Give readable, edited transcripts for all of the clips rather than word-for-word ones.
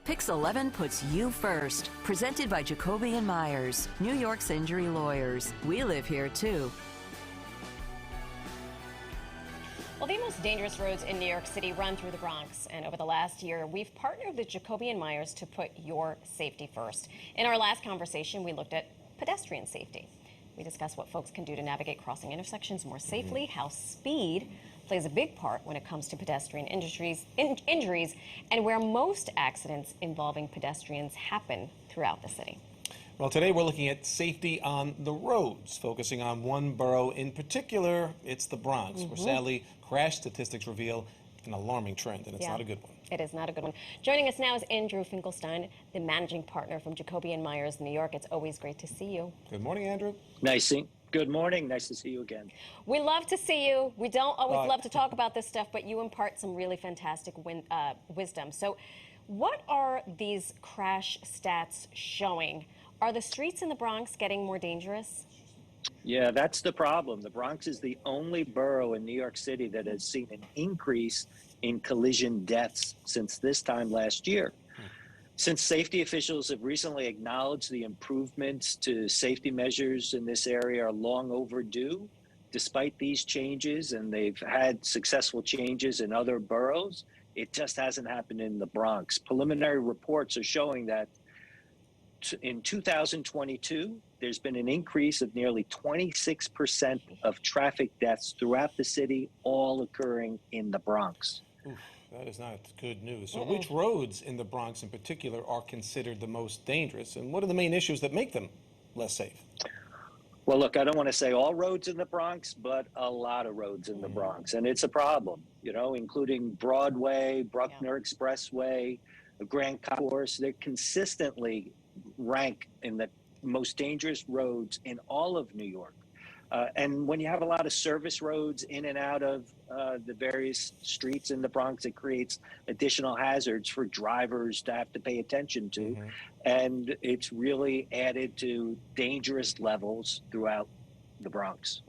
WPIX11 puts you first. Presented by Jacoby and Meyers, New York's injury lawyers. We live here too. Well, the most dangerous roads in New York City run through the Bronx, and over the last year, we've partnered with Jacoby and Meyers to put your safety first. In our last conversation, we looked at pedestrian safety. We discussed what folks can do to navigate crossing intersections more safely, how speed plays a big part when it comes to pedestrian injuries, and where most accidents involving pedestrians happen throughout the city. Well, today we're looking at safety on the roads, focusing on one borough in particular. It's the Bronx, where sadly crash statistics reveal an alarming trend, and it's not a good one. It is not a good one. Joining us now is Andrew Finkelstein, the managing partner from Jacoby and Meyers, New York. It's always great to see you. Good morning, Andrew. Good morning. Nice to see you again. We love to see you. We don't always love to talk about this stuff, but you impart some really fantastic wisdom. So what are these crash stats showing? Are the streets in the Bronx getting more dangerous? Yeah, that's the problem. The Bronx is the only borough in New York City that has seen an increase in collision deaths since this time last year. Since safety officials have recently acknowledged the improvements to safety measures in this area are long overdue, despite these changes, and they've had successful changes in other boroughs, it just hasn't happened in the Bronx. Preliminary reports are showing that in 2022, there's been an increase of nearly 26% of traffic deaths throughout the city, all occurring in the Bronx. Oof, that is not good news. So which roads in the Bronx in particular are considered the most dangerous, and what are the main issues that make them less safe? Well, look, I don't want to say all roads in the Bronx, but a lot of roads in the Bronx. And it's a problem, you know, including Broadway, Bruckner Expressway, the Grand Concourse. They're consistently rank in the most dangerous roads in all of New York. And when you have a lot of service roads in and out of the various streets in the Bronx, it creates additional hazards for drivers to have to pay attention to. And it's really added to dangerous levels throughout the Bronx.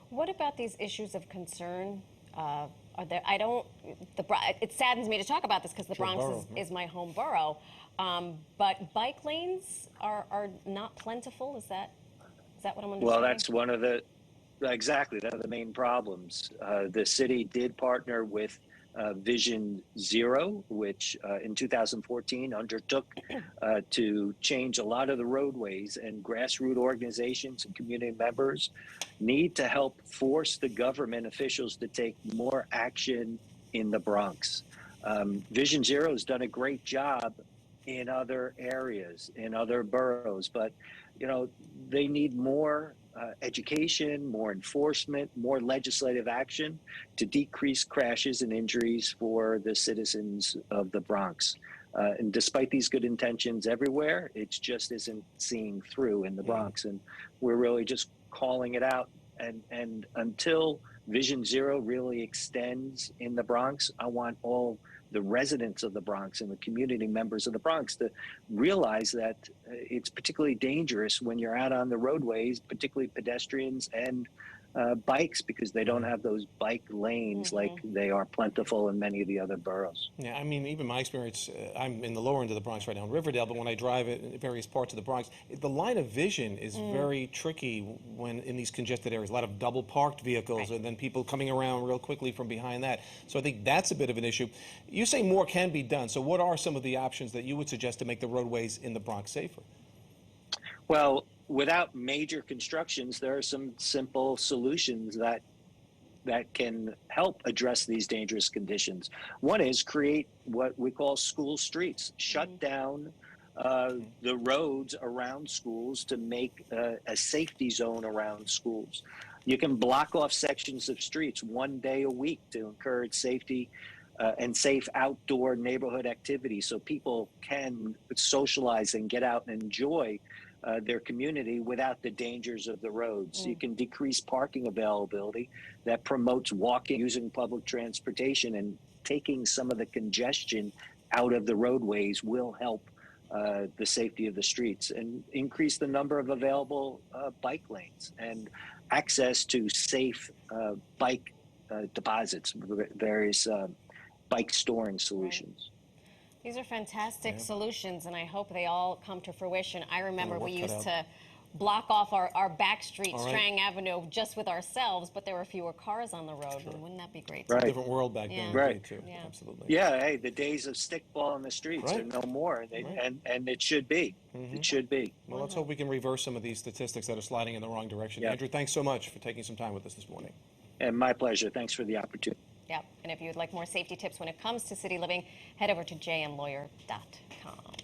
What about these issues of concern? Are there, it saddens me to talk about this because the Bronx is my home borough. But bike lanes are not plentiful. Is that what I'm understanding? Well, that's one of the main problems. The city did partner with Vision Zero, which in 2014 undertook to change a lot of the roadways, and grassroots organizations and community members need to help force the government officials to take more action in the Bronx. Vision Zero has done a great job in other areas, in other boroughs, but you know, they need more education, more enforcement, more legislative action to decrease crashes and injuries for the citizens of the Bronx. And despite these good intentions everywhere, it just isn't seeing through in the Bronx. And we're really just calling it out. And until Vision Zero really extends in the Bronx, I want all the residents of the Bronx and the community members of the Bronx to realize that it's particularly dangerous when you're out on the roadways, particularly pedestrians and bikes, because they don't have those bike lanes like they are plentiful in many of the other boroughs. Yeah, I mean, even my experience, I'm in the lower end of the Bronx right now in Riverdale, but when I drive in various parts of the Bronx, the line of vision is very tricky when in these congested areas. A lot of double parked vehicles and then people coming around real quickly from behind that. So I think that's a bit of an issue. You say more can be done. So what are some of the options that you would suggest to make the roadways in the Bronx safer? Well, without major constructions, there are some simple solutions that can help address these dangerous conditions. One is create what we call school streets, shut down the roads around schools to make a safety zone around schools. You can block off sections of streets one day a week to encourage safety and safe outdoor neighborhood activities so people can socialize and get out and enjoy their community without the dangers of the roads. You can decrease parking availability that promotes walking, using public transportation, and taking some of the congestion out of the roadways will help the safety of the streets, and increase the number of available bike lanes and access to safe bike deposits, various bike storing solutions. These are fantastic solutions, and I hope they all come to fruition. I remember we used to block off our back street, Strang Avenue, just with ourselves, but there were fewer cars on the road. Sure. Wouldn't that be great? Right. Different world back then, Right. too. Yeah. Absolutely. Yeah, hey, the days of stickball in the streets are no more, and it should be. It should be. Well, let's hope we can reverse some of these statistics that are sliding in the wrong direction. Andrew, thanks so much for taking some time with us this morning. And my pleasure. Thanks for the opportunity. Yep. And if you would like more safety tips when it comes to city living, head over to jmlawyer.com.